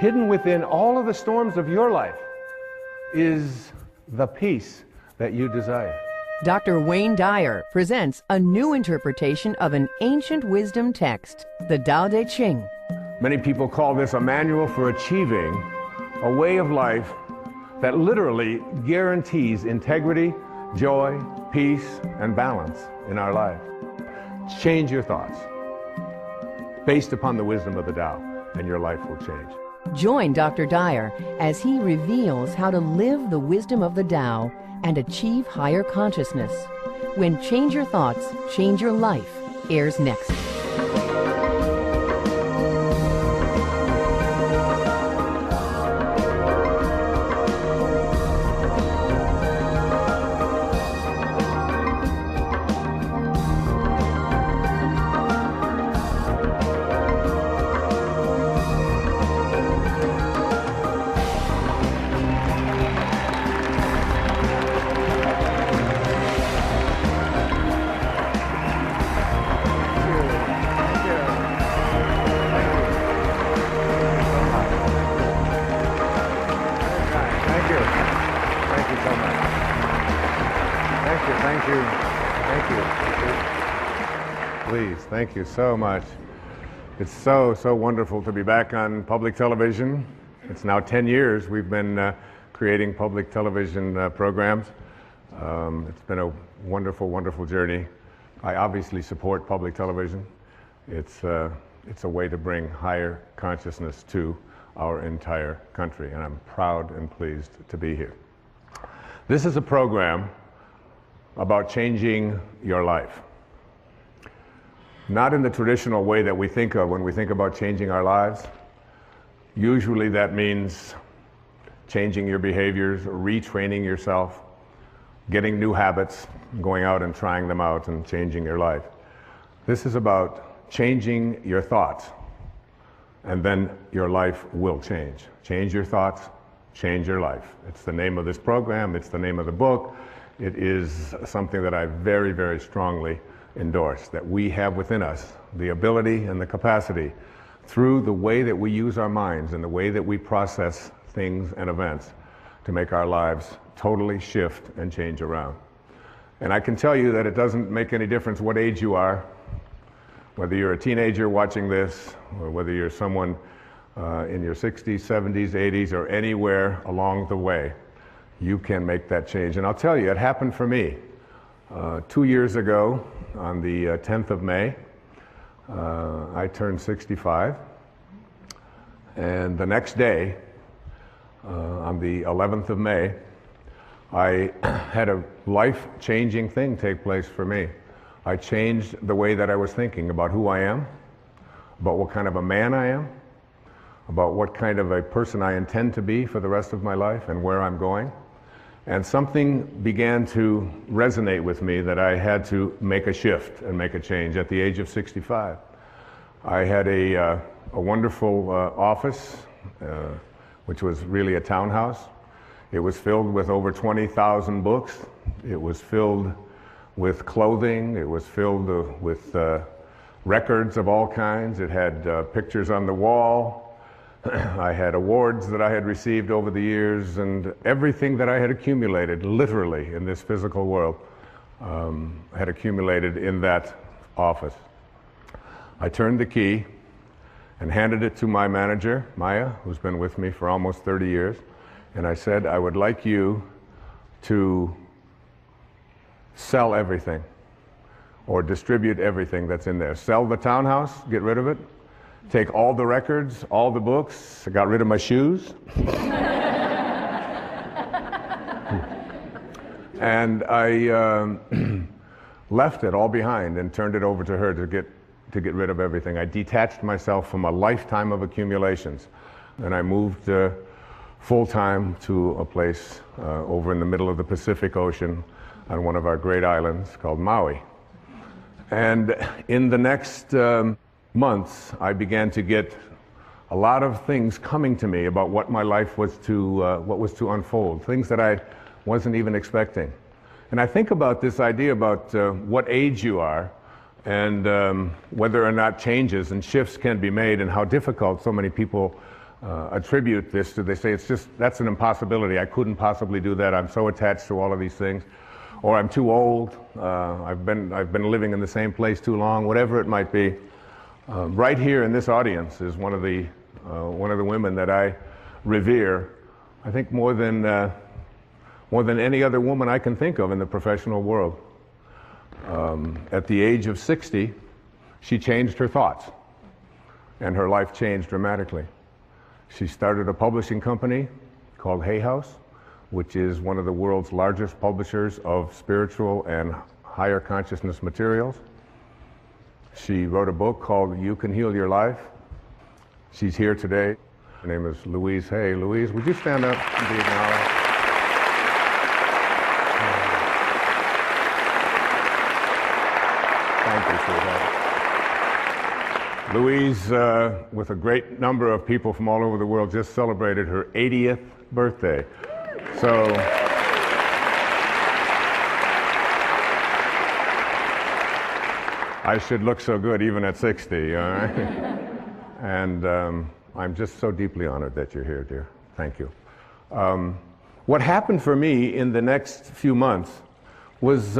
hidden within all of the storms of your life is the peace that you desire. Dr. Wayne Dyer presents a new interpretation of an ancient wisdom text, the Tao Te Ching. Many people call this a manual for achieving a way of life that literally guarantees integrity, joy, peace, and balance in our life. Change your thoughts based upon the wisdom of the Tao, and your life will change. Join Dr. Dyer as he reveals how to live the wisdom of the Tao and achieve higher consciousness. When Change Your Thoughts, Change Your Life airs next. Please, thank you so much. It's so wonderful to be back on public television. It's now 10 years we've been creating public television programs. It's been a wonderful journey. I obviously support public television. It's a way to bring higher consciousness to our entire country, and I'm proud and pleased to be here. This is a program about changing your life. Not in the traditional way that we think of when we think about changing our lives. Usually that means changing your behaviors, retraining yourself, getting new habits, going out and trying them out and changing your life. This is about changing your thoughts, and then your life will change. Change your thoughts, change your life. It's the name of this program, it's the name of the book. It is something that I very strongly endorse, that we have within us the ability and the capacity, through the way that we use our minds and the way that we process things and events, to make our lives totally shift and change around. And I can tell you that it doesn't make any difference what age you are, whether you're a teenager watching this, or whether you're someone in your 60s, 70s, 80s, or anywhere along the way. You can make that change. And I'll tell you, it happened for me. 2 years ago, on the 10th of May, I turned 65. And the next day, on the 11th of May, I had a life-changing thing take place for me. I changed the way that I was thinking about who I am, about what kind of a man I am, about what kind of a person I intend to be for the rest of my life and where I'm going. And something began to resonate with me that I had to make a shift and make a change at the age of 65. I had a wonderful office, which was really a townhouse. It was filled with over 20,000 books. It was filled with clothing. It was filled with records of all kinds. It had pictures on the wall. I had awards that I had received over the years, and everything that I had accumulated, literally, in this physical world, had accumulated in that office. I turned the key and handed it to my manager, Maya, who's been with me for almost 30 years, and I said, I would like you to sell everything, or distribute everything that's in there. Sell the townhouse, get rid of it. Take all the records, all the books. I got rid of my shoes. And I left it all behind and turned it over to her to get rid of everything. I detached myself from a lifetime of accumulations, and I moved full-time to a place over in the middle of the Pacific Ocean on one of our great islands called Maui. And in the next months, I began to get a lot of things coming to me about what my life was to unfold, things that I wasn't even expecting. And I think about this idea about what age you are, and whether or not changes and shifts can be made, and how difficult so many people attribute this to, they say it's just, that's an impossibility. I couldn't possibly do that. I'm so attached to all of these things. Or I'm too old. I've been living in the same place too long, whatever it might be. Right here in this audience is one of the women that I revere, I think more than any other woman I can think of in the professional world. At the age of 60, she changed her thoughts, and her life changed dramatically. She started a publishing company called Hay House, which is one of the world's largest publishers of spiritual and higher consciousness materials. She wrote a book called You Can Heal Your Life. She's here today. Her name is Louise Hay. Louise, would you stand up and be acknowledged? Thank you, sweetheart. Louise, with a great number of people from all over the world, just celebrated her 80th birthday. So, I should look so good even at 60, all right? And I'm just so deeply honored that you're here, dear. Thank you. What happened for me in the next few months was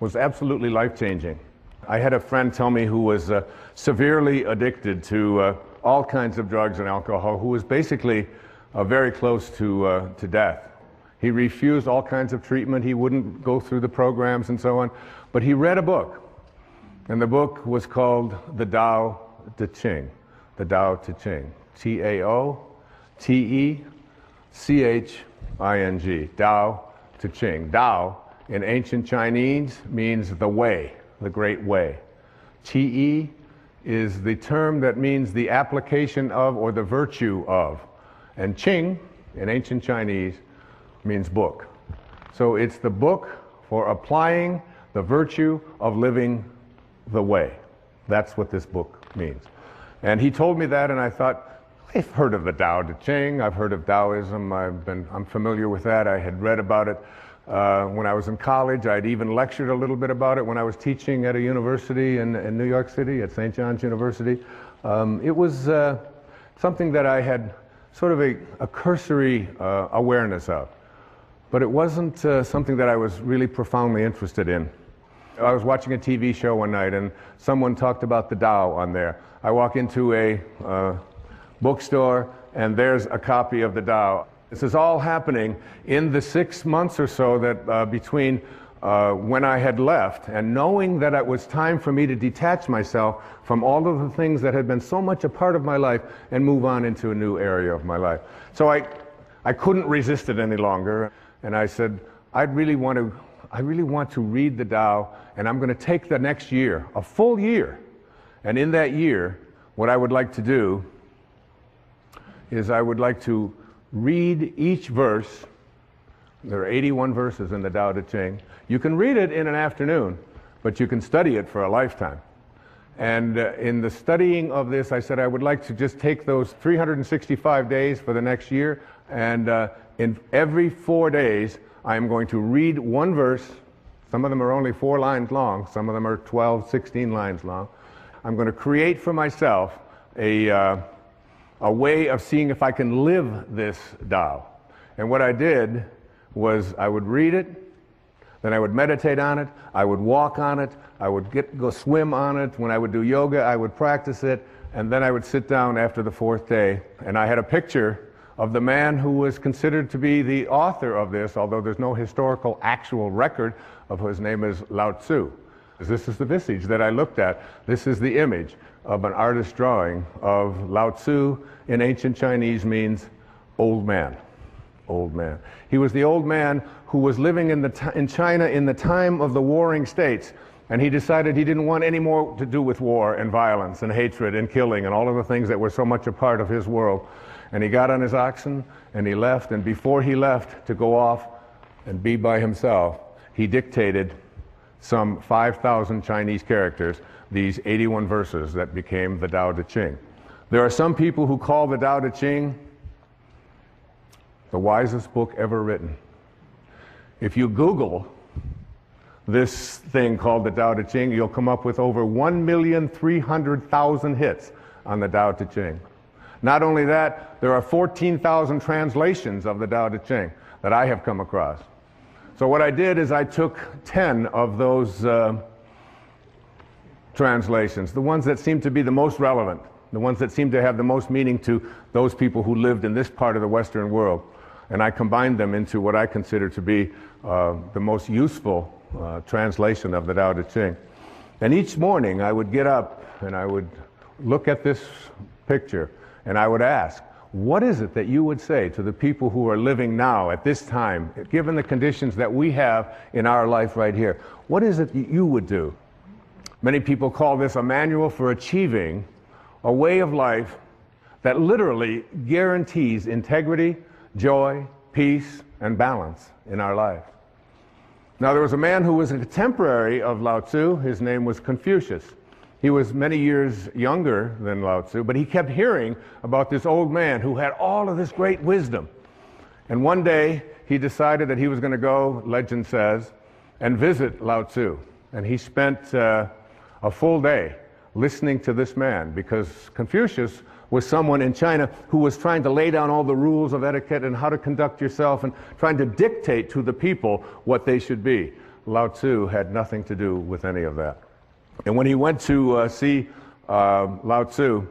absolutely life-changing. I had a friend tell me who was severely addicted to all kinds of drugs and alcohol, who was basically very close to death. He refused all kinds of treatment. He wouldn't go through the programs and so on. But he read a book, and the book was called The Tao Te Ching. The Tao Te Ching. T-A-O-T-E-C-H-I-N-G. Tao Te Ching. Tao in ancient Chinese means the way, the great way. Ti is the term that means the application of or the virtue of. And Qing in ancient Chinese means book. So it's the book for applying the virtue of living the way. That's what this book means. And he told me that, and I thought, I've heard of the Tao Te Ching, I've heard of Taoism, I'm familiar with that. I had read about it when I was in college. I'd even lectured a little bit about it when I was teaching at a university in New York City, at St. John's University. It was something that I had sort of a cursory awareness of. But it wasn't something that I was really profoundly interested in. I was watching a TV show one night, and someone talked about the Tao on there. I walk into a bookstore, and there's a copy of the Tao. This is all happening in the 6 months or so that between when I had left and knowing that it was time for me to detach myself from all of the things that had been so much a part of my life and move on into a new area of my life. So I couldn't resist it any longer, and I said, I really want to read the Tao, and I'm going to take the next year, a full year, and in that year, what I would like to do is I would like to read each verse. There are 81 verses in the Tao Te Ching. You can read it in an afternoon, but you can study it for a lifetime. And in the studying of this, I said I would like to just take those 365 days for the next year, and in every 4 days, I am going to read one verse. Some of them are only 4 lines long. Some of them are 12, 16 lines long. I'm going to create for myself a way of seeing if I can live this Tao. And what I did was I would read it, then I would meditate on it, I would walk on it, I would go swim on it. When I would do yoga, I would practice it, and then I would sit down after the 4th day, and I had a picture of the man who was considered to be the author of this, although there's no historical actual record of his name is Lao Tzu. This is the visage that I looked at. This is the image of an artist's drawing of Lao Tzu. In ancient Chinese means old man. Old man. He was the old man who was living in China in the time of the warring states, and he decided he didn't want any more to do with war and violence and hatred and killing and all of the things that were so much a part of his world. And he got on his oxen and he left, and before he left to go off and be by himself, he dictated some 5,000 Chinese characters, these 81 verses that became the Tao Te Ching. There are some people who call the Tao Te Ching the wisest book ever written. If you Google this thing called the Tao Te Ching, you'll come up with over 1,300,000 hits on the Tao Te Ching. Not only that, there are 14,000 translations of the Tao Te Ching that I have come across. So what I did is I took 10 of those translations, the ones that seem to be the most relevant, the ones that seem to have the most meaning to those people who lived in this part of the Western world, and I combined them into what I consider to be the most useful translation of the Tao Te Ching. And each morning I would get up and I would look at this picture and I would ask, what is it that you would say to the people who are living now at this time, given the conditions that we have in our life right here? What is it that you would do? Many people call this a manual for achieving a way of life that literally guarantees integrity, joy, peace, and balance in our life. Now, there was a man who was a contemporary of Lao Tzu. His name was Confucius. He was many years younger than Lao Tzu, but he kept hearing about this old man who had all of this great wisdom. And one day, he decided that he was going to go, legend says, and visit Lao Tzu. And he spent a full day listening to this man, because Confucius was someone in China who was trying to lay down all the rules of etiquette and how to conduct yourself and trying to dictate to the people what they should be. Lao Tzu had nothing to do with any of that. And when he went to see Lao Tzu,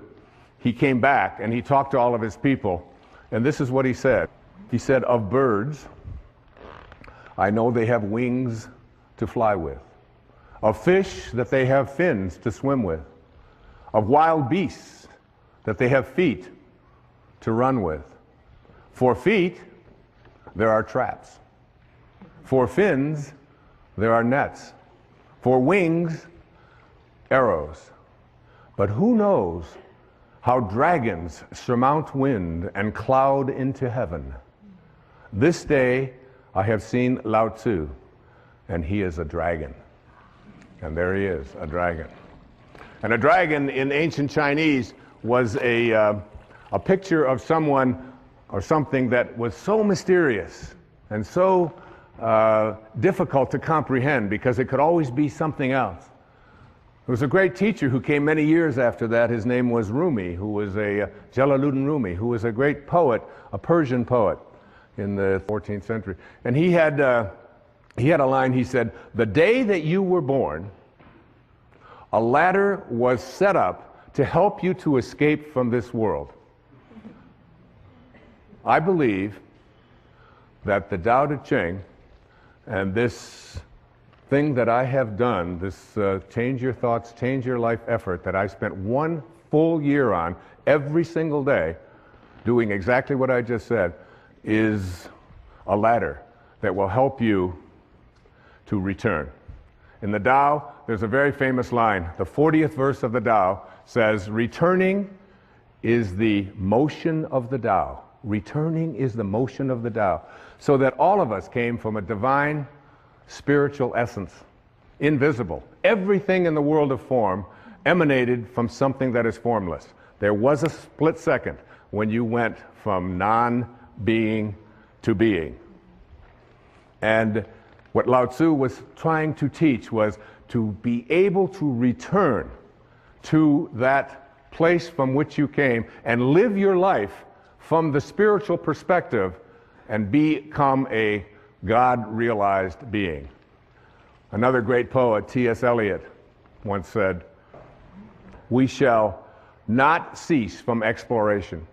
he came back and he talked to all of his people, and this is what he said. He said, "Of birds, I know they have wings to fly with. Of fish, that they have fins to swim with. Of wild beasts, that they have feet to run with. For feet, there are traps. For fins, there are nets. For wings, arrows. But who knows how dragons surmount wind and cloud into heaven? This day I have seen Lao Tzu, and he is a dragon." And there he is, a dragon. And a dragon in ancient Chinese was a picture of someone or something that was so mysterious and so difficult to comprehend, because it could always be something else. There was a great teacher who came many years after that. His name was Rumi, who was Jalaluddin Rumi, who was a great poet, a Persian poet in the 14th century. And he had a line. He said, "The day that you were born, a ladder was set up to help you to escape from this world." I believe that the Tao Te Ching and this thing that I have done, this Change Your Thoughts, Change Your Life effort that I spent 1 full year on every single day, doing exactly what I just said, is a ladder that will help you to return. In the Tao, there's a very famous line. The 40th verse of the Tao says, "Returning is the motion of the Tao." Returning is the motion of the Tao. So that all of us came from a divine spiritual essence, invisible. Everything in the world of form emanated from something that is formless. There was a split second when you went from non-being to being. And what Lao Tzu was trying to teach was to be able to return to that place from which you came and live your life from the spiritual perspective and become a God-realized being. Another great poet, T.S. Eliot, once said, "We shall not cease from exploration